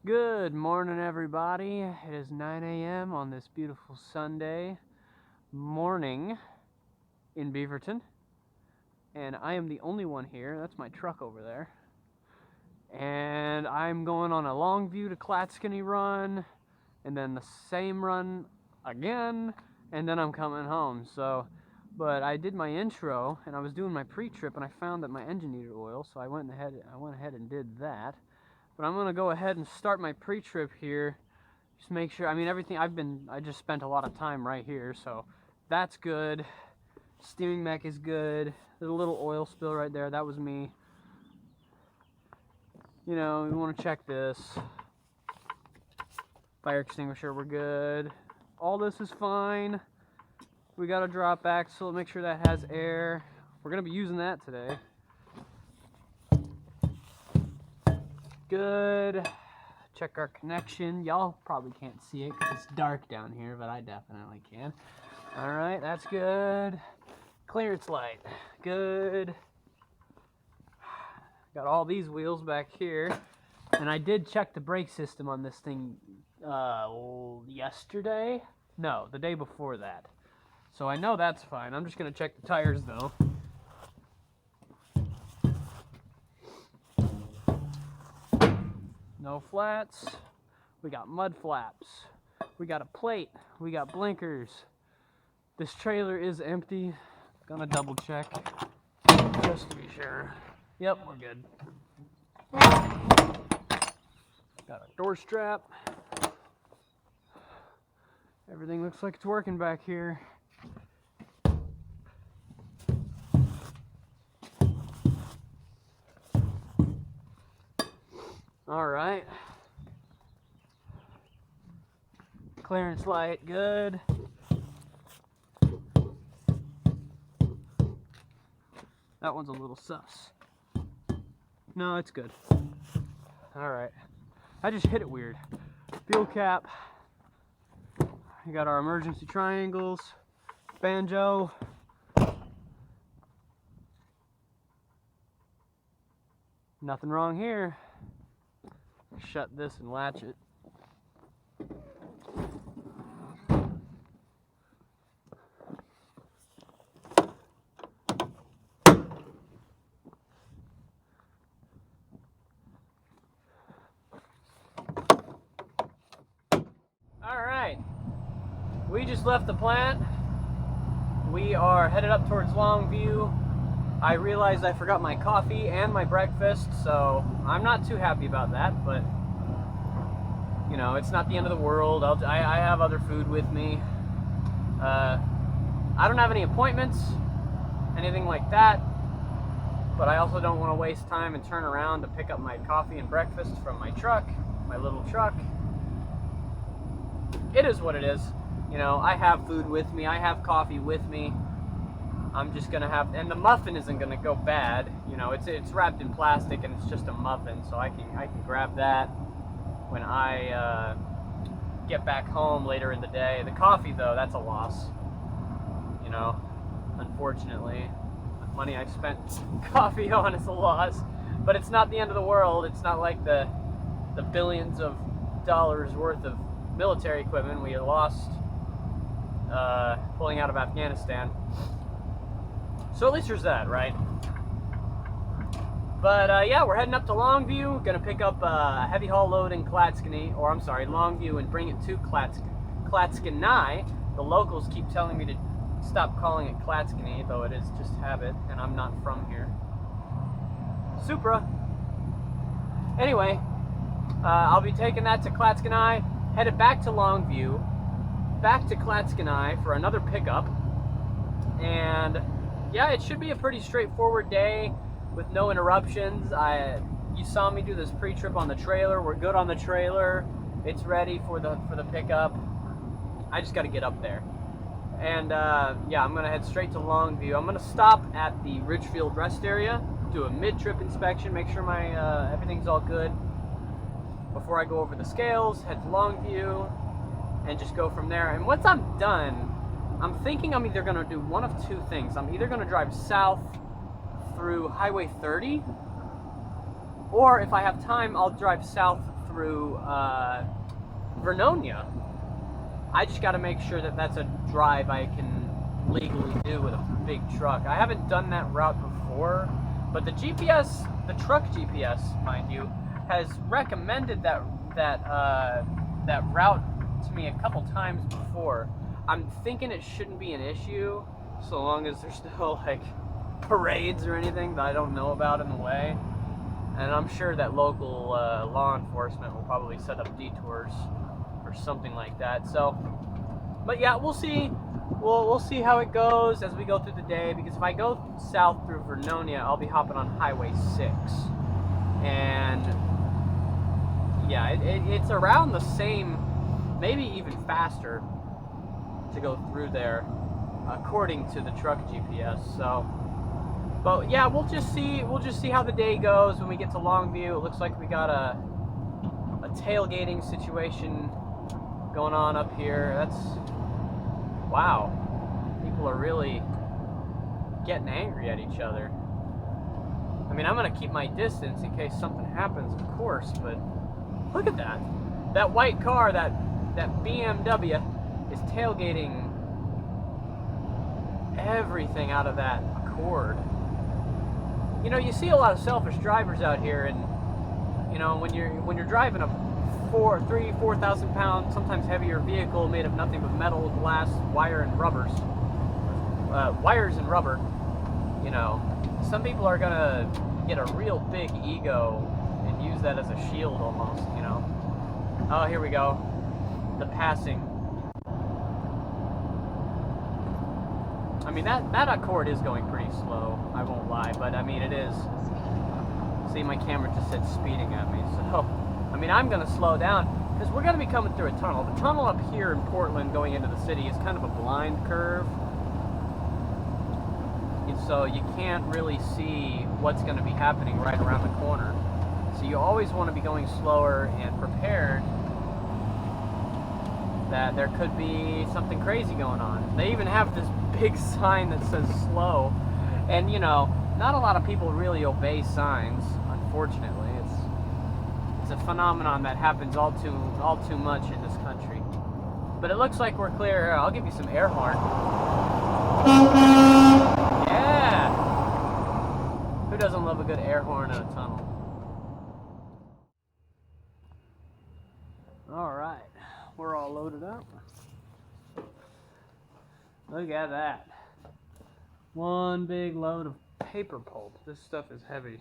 Good morning, everybody. It is 9 a.m. on this beautiful Sunday morning in Beaverton, and I am the only one here. That's my truck over there, and I'm going on a Longview to Clatskanie run, and then the same run again, and then I'm coming home. But I did my intro, and I was doing my pre-trip, and I found that my engine needed oil, so I went ahead and did that. But I'm gonna go ahead and start my pre-trip here. Just make sure, I mean, everything I just spent a lot of time right here, so that's good. Steering mech is good. There's a little oil spill right there, that was me. You know, we wanna check this. Fire extinguisher, we're good. All this is fine. We got a drop axle, make sure that has air. We're gonna be using that today. Good. Check our connection. Y'all probably can't see it because it's dark down here, but I definitely can. Alright, that's good. Clearance light. Good. Got all these wheels back here. And I did check the brake system on this thing yesterday? No, the day before that. So I know that's fine. I'm just going to check the tires though. No flats. We got mud flaps. We got a plate. We got blinkers. This trailer is empty. Gonna double check just to be sure. Yep, we're good. Got a door strap. Everything looks like it's working back here. All right. Clearance light, good. That one's a little sus. No, it's good. All right. I just hit it weird. Fuel cap. We got our emergency triangles. Banjo. Nothing wrong here. Shut this and latch it. All right, we just left the plant. We are headed up towards Longview. I realized I forgot my coffee and my breakfast, so I'm not too happy about that, but you know, it's not the end of the world. I have other food with me. I don't have any appointments, anything like that, but I also don't want to waste time and turn around to pick up my coffee and breakfast from my truck, my little truck. It is what it is. You know, I have food with me, I have coffee with me. I'm just gonna have, and the muffin isn't gonna go bad. You know, it's wrapped in plastic and it's just a muffin, so I can grab that when I get back home later in the day. The coffee though, that's a loss. You know, unfortunately, the money I spent coffee on is a loss. But it's not the end of the world. It's not like the billions of dollars worth of military equipment we had lost pulling out of Afghanistan. So at least there's that, right? But yeah, we're heading up to Longview. Gonna pick up a heavy haul load in Clatskanie, or I'm sorry, Longview, and bring it to Clatskanie. The locals keep telling me to stop calling it Clatskanie, though it is just habit, and I'm not from here. Supra. Anyway, I'll be taking that to Clatskanie, headed back to Longview, back to Clatskanie for another pickup, and yeah, it should be a pretty straightforward day with no interruptions. You saw me do this pre-trip on the trailer. We're good on the trailer. It's ready for the pickup. I just got to get up there. And yeah, I'm gonna head straight to Longview. I'm gonna stop at the Ridgefield rest area, do a mid-trip inspection, make sure my everything's all good before I go over the scales. Head to Longview and just go from there. And once I'm done, I'm thinking I'm either going to do one of two things. I'm either going to drive south through Highway 30, Or if I have time, I'll drive south through Vernonia. I just got to make sure that that's a drive I can legally do with a big truck. I haven't done that route before, but the GPS, the truck GPS, mind you, has recommended that route to me a couple times before. I'm thinking it shouldn't be an issue, so long as there's no like parades or anything that I don't know about in the way. And I'm sure that local law enforcement will probably set up detours or something like that. So, but yeah, we'll see. We'll see how it goes as we go through the day, because if I go south through Vernonia, I'll be hopping on Highway 6. And yeah, it's around the same, maybe even faster to go through there, according to the truck GPS. So, but yeah, we'll just see how the day goes when we get to Longview. It looks like we got a tailgating situation going on up here. That's, wow, people are really getting angry at each other. I mean, I'm gonna keep my distance in case something happens, of course, but look at that. That white car, that BMW, is tailgating everything out of that Accord. You know, you see a lot of selfish drivers out here, and you know, when you're driving a 4,000 pound, sometimes heavier vehicle made of nothing but metal, glass, wires and rubber, you know, some people are gonna get a real big ego and use that as a shield almost, you know. Oh, here we go. The passing. I mean, that Accord is going pretty slow, I won't lie, but I mean, it is. See, my camera just said speeding at me, so I mean, I'm gonna slow down because we're gonna be coming through a tunnel. The tunnel up here in Portland going into the city is kind of a blind curve, and so you can't really see what's gonna be happening right around the corner. So you always want to be going slower and prepared that there could be something crazy going on. They even have this big sign that says slow, and you know, not a lot of people really obey signs, unfortunately. It's a phenomenon that happens all too much in this country. But it looks like we're clear. I'll give you some air horn. Yeah! Who doesn't love a good air horn in a tunnel? Alright, we're all loaded up. Look at that. One big load of paper pulp. This stuff is heavy.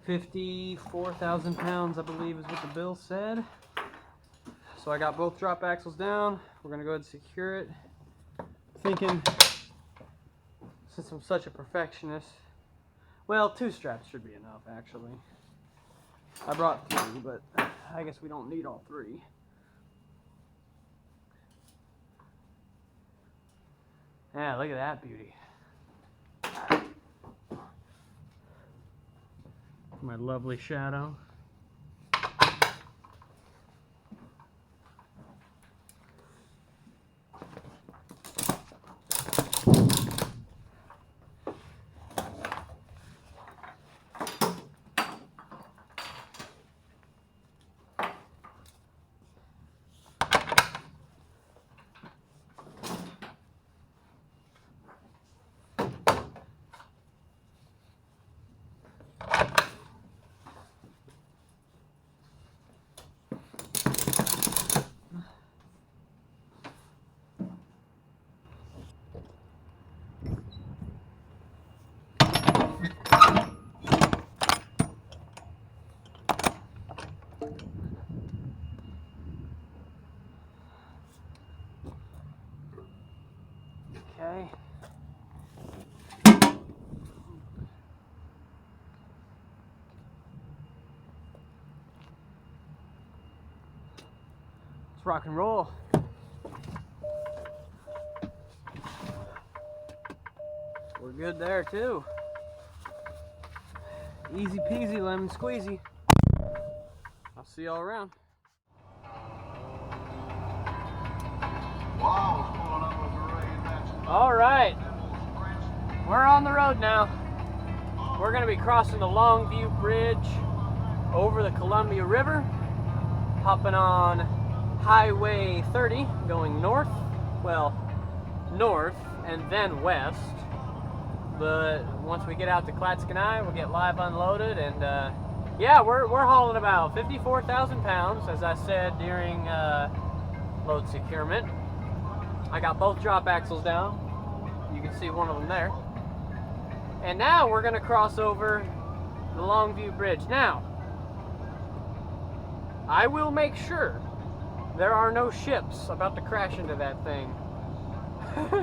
54,000 pounds, I believe, is what the bill said. So I got both drop axles down. We're gonna go ahead and secure it. Thinking, since I'm such a perfectionist, well, 2 straps should be enough, actually. I brought 3, but I guess we don't need all 3. Yeah, look at that beauty. My lovely shadow. Okay. Let's rock and roll. We're good there too. Easy peasy lemon squeezy. I'll see y'all around. All right, we're on the road now. We're gonna be crossing the Longview Bridge over the Columbia River, hopping on Highway 30 going north, well, north and then west. But once we get out to Clatskanie, we'll get live unloaded, and yeah, we're hauling about 54,000 pounds, as I said during load securement. I got both drop axles down. You can see one of them there. And now we're going to cross over the Longview Bridge. Now, I will make sure there are no ships about to crash into that thing.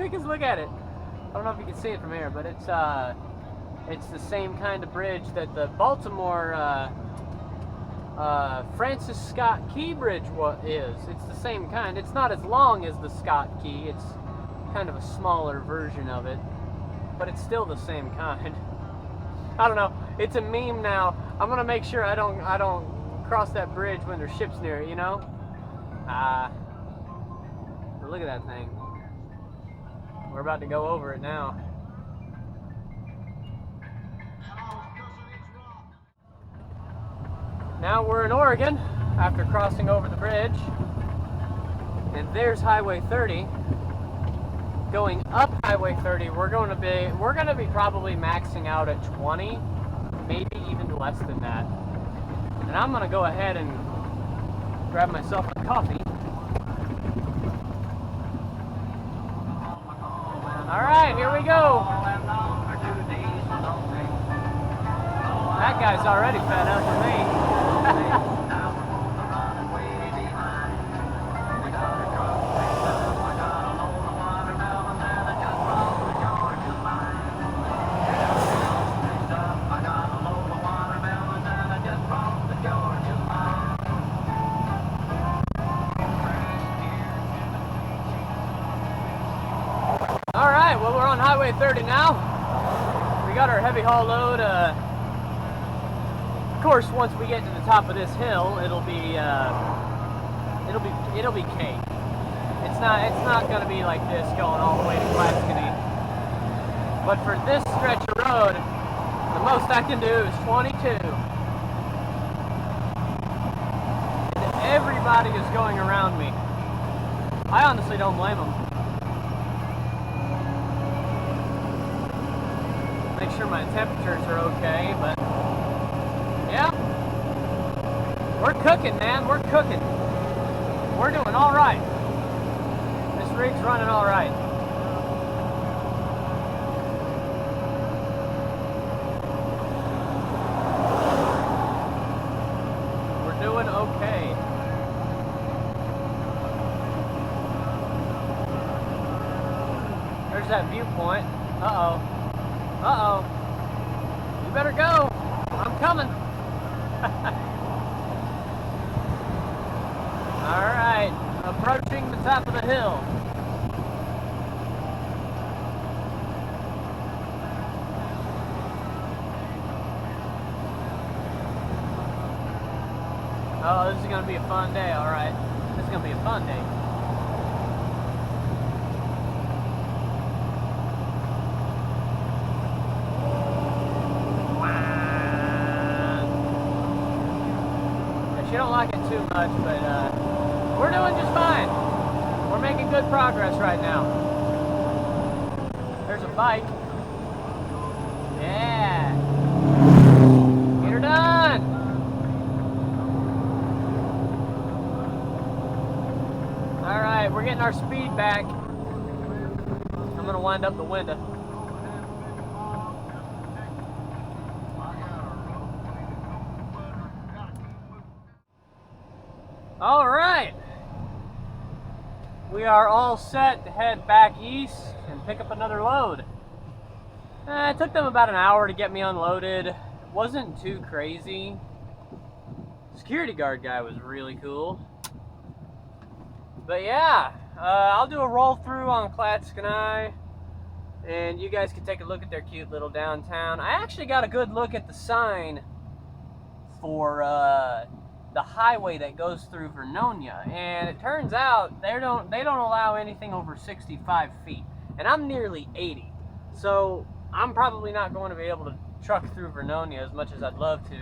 Because look at it. I don't know if you can see it from here, but it's the same kind of bridge that the Baltimore Francis Scott Key Bridge is. It's the same kind. It's not as long as the Scott Key. It's kind of a smaller version of it, but it's still the same kind. I don't know. It's a meme now. I'm gonna make sure I don't cross that bridge when there's ships near it, you know? But look at that thing. We're about to go over it now. Now we're in Oregon after crossing over the bridge, and there's Highway 30. Going up Highway 30, we're gonna be probably maxing out at 20, maybe even less than that. And I'm gonna go ahead and grab myself a coffee. All right, here we go. That guy's already fed up with me. All right, well, we're on Highway 30 now. We got our heavy haul load. Of course, once we get to the top of this hill, it'll be cake. It's not going to be like this going all the way to Clatskanie. But for this stretch of road, the most I can do is 22. And everybody is going around me. I honestly don't blame them. Make sure my temperatures are okay, but yeah, we're cooking, man. We're cooking. We're doing all right. This rig's running all right. We're doing okay. There's that viewpoint. Uh-oh. Uh-oh. You better go. I'm coming. All right. Approaching the top of the hill. Oh, this is going to be a fun day. All right. This is going to be a fun day. She don't like it too much, but we're doing just fine. We're making good progress right now. There's a bike. Yeah. Get her done. All right, we're getting our speed back. I'm gonna wind up the window. All right, we are all set to head back east and pick up another load. It took them about an hour to get me unloaded. It wasn't too crazy. Security guard guy was really cool. But yeah, I'll do a roll through on Clatskanie, and you guys can take a look at their cute little downtown. I actually got a good look at the sign for the highway that goes through Vernonia, and it turns out they don't allow anything over 65 feet, and I'm nearly 80, so I'm probably not going to be able to truck through Vernonia as much as I'd love to.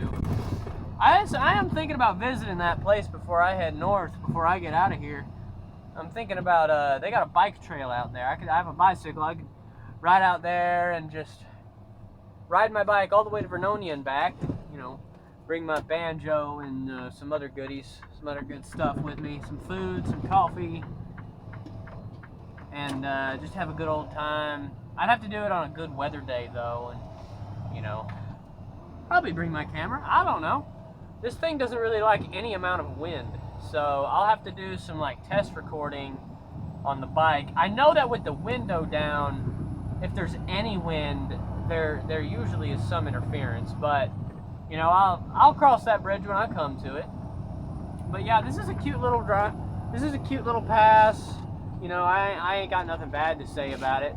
I am thinking about visiting that place before I head north, before I get out of here. I'm thinking about, they got a bike trail out there. I have a bicycle. I could ride out there and just ride my bike all the way to Vernonia and back. You know, bring my banjo and some other goodies, some other good stuff with me. Some food, some coffee, and just have a good old time. I'd have to do it on a good weather day though, and you know, probably bring my camera. I don't know. This thing doesn't really like any amount of wind, so I'll have to do some like test recording on the bike. I know that with the window down, if there's any wind, there usually is some interference, but you know, I'll cross that bridge when I come to it. But yeah, this is a cute little drive. This is a cute little pass. You know, I ain't got nothing bad to say about it.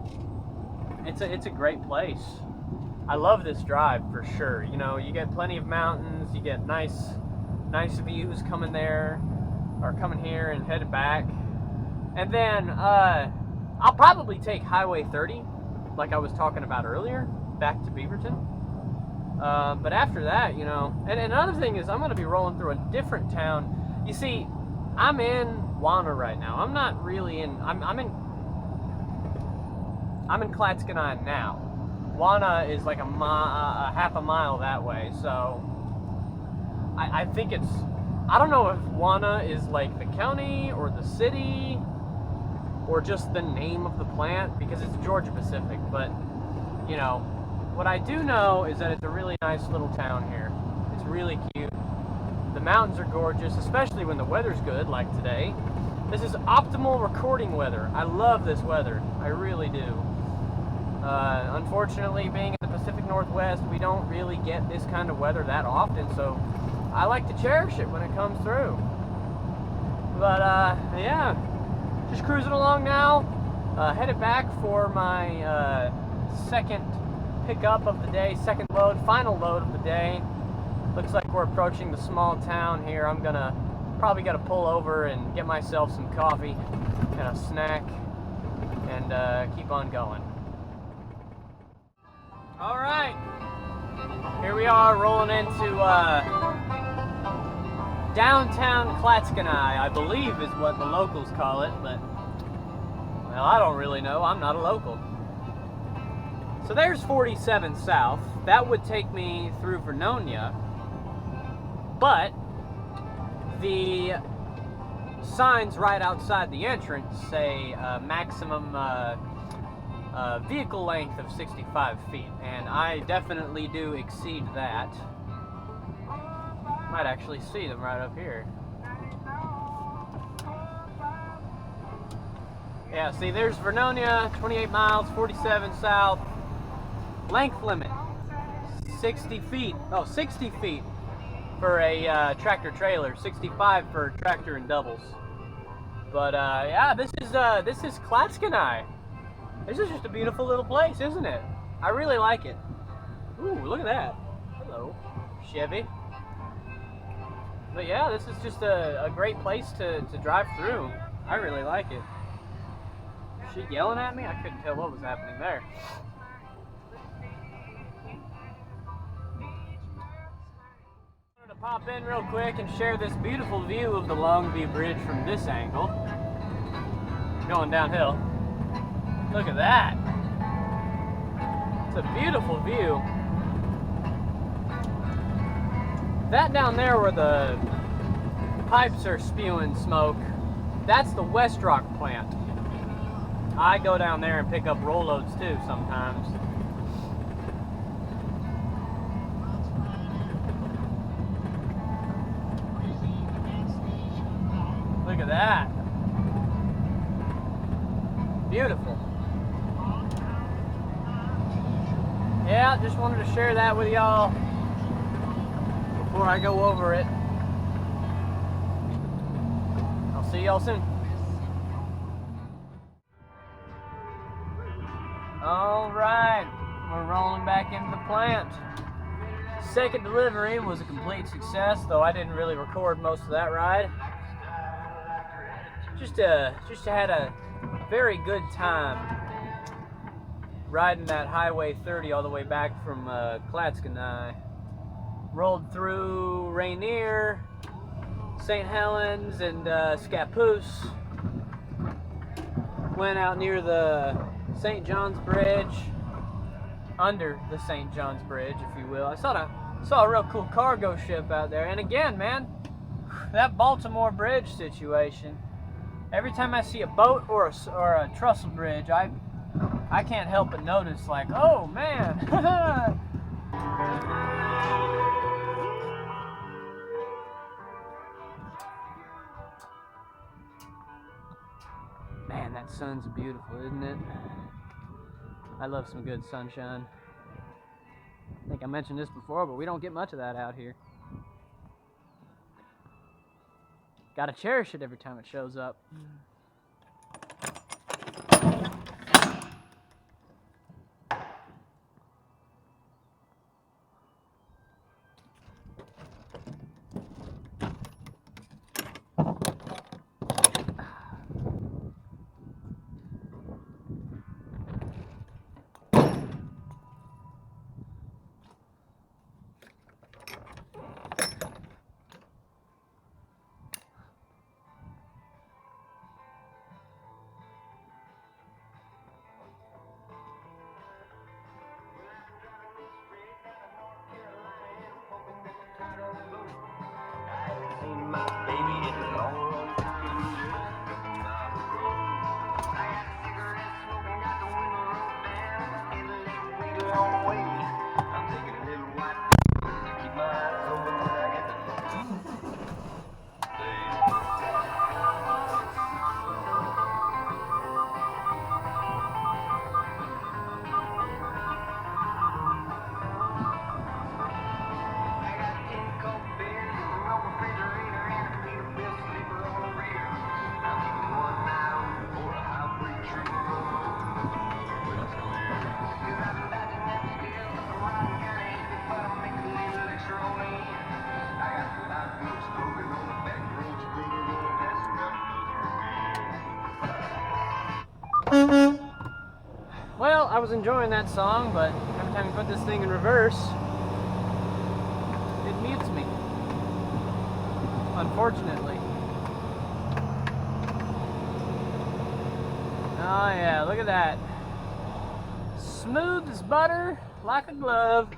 It's a great place. I love this drive for sure. You know, you get plenty of mountains, you get nice views coming there, or coming here and headed back. And then I'll probably take Highway 30, like I was talking about earlier, back to Beaverton. But after that, you know, and another thing is I'm going to be rolling through a different town. You see, I'm in Wana right now. I'm not really in, I'm in Clatskanie now. Wana is like a half a mile that way, so I think it's, I don't know if Wana is like the county or the city or just the name of the plant, because it's Georgia Pacific, but you know, what I do know is that it's a really nice little town here. It's really cute. The mountains are gorgeous, especially when the weather's good, like today. This is optimal recording weather. I love this weather. I really do. Unfortunately, being in the Pacific Northwest, we don't really get this kind of weather that often, so I like to cherish it when it comes through. But yeah, just cruising along now, headed back for my second pickup of the day, second load, final load of the day. Looks like we're approaching the small town here. I'm gonna probably gotta pull over and get myself some coffee and a snack and keep on going. All right, here we are rolling into downtown Clatskanie, I believe is what the locals call it, but well, I don't really know. I'm not a local. So there's 47 South. That would take me through Vernonia, but the signs right outside the entrance say maximum vehicle length of 65 feet, and I definitely do exceed that. Might actually see them right up here. Yeah, see, there's Vernonia, 28 miles, 47 South. Length limit, 60 feet. Oh, 60 feet for a tractor trailer, 65 for tractor and doubles. But yeah, this is Clatskanie. This is just a beautiful little place, isn't it? I really like it. Ooh, look at that. Hello, Chevy. But yeah, this is just a great place to drive through. I really like it. Is she yelling at me? I couldn't tell what was happening there. I'm gonna pop in real quick and share this beautiful view of the Longview Bridge from this angle. Going downhill. Look at that. It's a beautiful view. That down there where the pipes are spewing smoke, that's the West Rock plant. I go down there and pick up roll loads too sometimes. Look at that. Beautiful. Yeah, just wanted to share that with y'all before I go over it. I'll see y'all soon. All right, we're rolling back into the plant. Second delivery was a complete success, though I didn't really record most of that ride. Just had a very good time riding that Highway 30 all the way back from Clatskanie. rolled through Rainier, St. Helens, and Scappoose. Went out near the St. John's Bridge, under the St. John's Bridge, if you will. I saw a real cool cargo ship out there. And again, man, that Baltimore Bridge situation, every time I see a boat or a trestle bridge, I can't help but notice, like, oh man. Man, that sun's beautiful, isn't it? I love some good sunshine. I think I mentioned this before, but we don't get much of that out here. Gotta cherish it every time it shows up. Well, I was enjoying that song, but every time you put this thing in reverse, it mutes me. Unfortunately. Oh yeah, look at that. Smooth as butter, like a glove.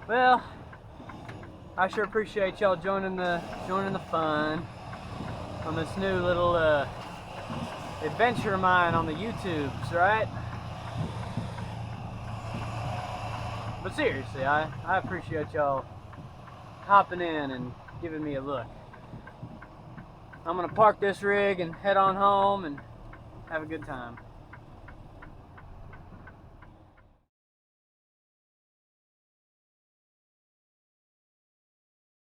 Well, I sure appreciate y'all joining the fun on this new little adventure of mine on the YouTubes, right? But seriously, I appreciate y'all hopping in and giving me a look. I'm gonna park this rig and head on home and have a good time.